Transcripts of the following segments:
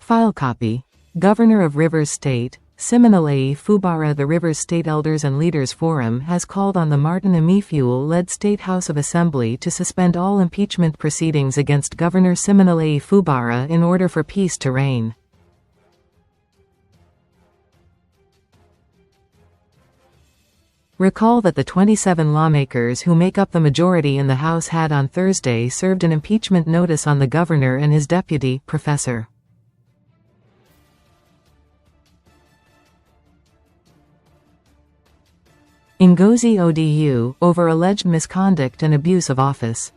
File copy. Governor of Rivers State, Siminalayi Fubara. The Rivers State Elders and Leaders Forum has called on the Martin Amaewhule-led State House of Assembly to suspend all impeachment proceedings against Governor Siminalayi Fubara in order for peace to reign. Recall that the 27 lawmakers who make up the majority in the House had on Thursday served an impeachment notice on the governor and his deputy, Prof. Ngozi Odu, over alleged misconduct and abuse of office.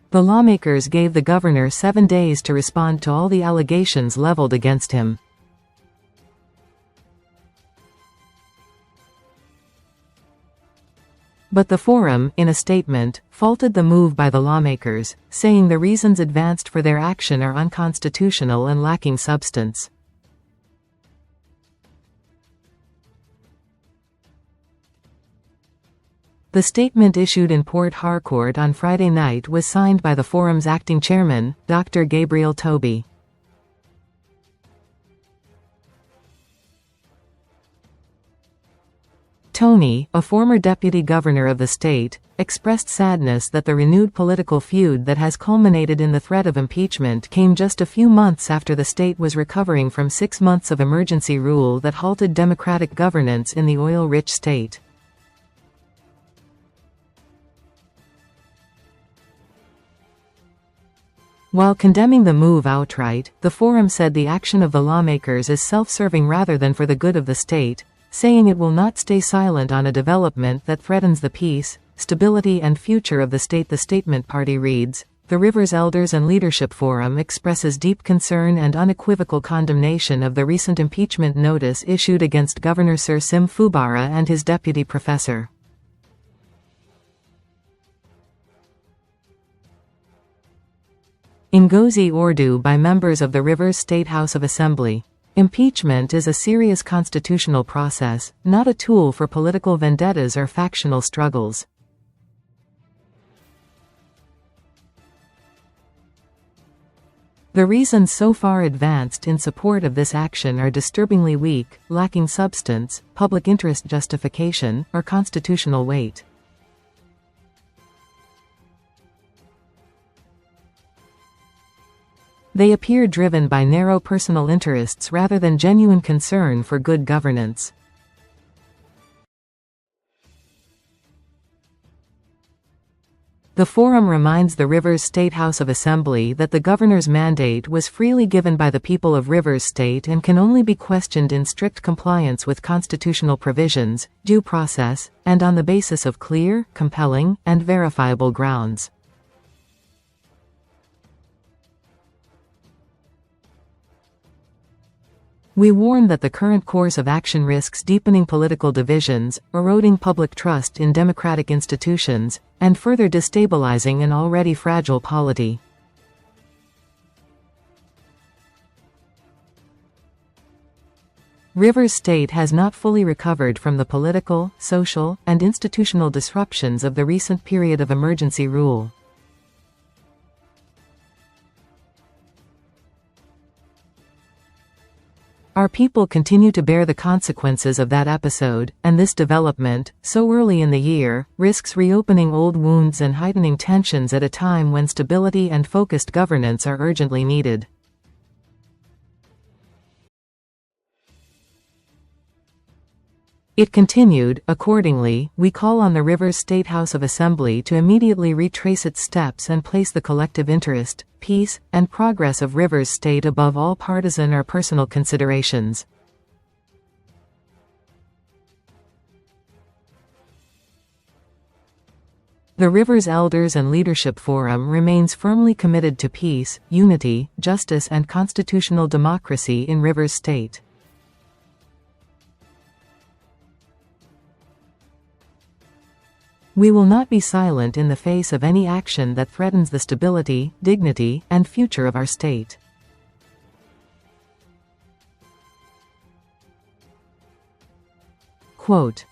The lawmakers gave the governor 7 days to respond to all the allegations leveled against him. But the forum, in a statement, faulted the move by the lawmakers, saying the reasons advanced for their action are unconstitutional and lacking substance. The statement issued in Port Harcourt on Friday night was signed by the forum's acting chairman, Dr. Gabriel Toby. Tony, a former deputy governor of the state, expressed sadness that the renewed political feud that has culminated in the threat of impeachment came just a few months after the state was recovering from 6 months of emergency rule that halted democratic governance in the oil-rich state. While condemning the move outright, the forum said the action of the lawmakers is self-serving rather than for the good of the state, saying it will not stay silent on a development that threatens the peace, stability and future of the state. The statement party reads, "The Rivers Elders and Leadership Forum expresses deep concern and unequivocal condemnation of the recent impeachment notice issued against Governor Sir Sim Fubara and his deputy Prof. Ngozi Ordu by members of the Rivers State House of Assembly. Impeachment is a serious constitutional process, not a tool for political vendettas or factional struggles. The reasons so far advanced in support of this action are disturbingly weak, lacking substance, public interest justification, or constitutional weight. They appear driven by narrow personal interests rather than genuine concern for good governance. The forum reminds the Rivers State House of Assembly that the governor's mandate was freely given by the people of Rivers State and can only be questioned in strict compliance with constitutional provisions, due process, and on the basis of clear, compelling, and verifiable grounds. We warn that the current course of action risks deepening political divisions, eroding public trust in democratic institutions, and further destabilizing an already fragile polity. Rivers State has not fully recovered from the political, social, and institutional disruptions of the recent period of emergency rule. Our people continue to bear the consequences of that episode, and this development, so early in the year, risks reopening old wounds and heightening tensions at a time when stability and focused governance are urgently needed. It continued, accordingly, we call on the Rivers State House of Assembly to immediately retrace its steps and place the collective interest, peace, and progress of Rivers State above all partisan or personal considerations. The Rivers Elders and Leadership Forum remains firmly committed to peace, unity, justice and constitutional democracy in Rivers State. We will not be silent in the face of any action that threatens the stability, dignity, and future of our state. Quote,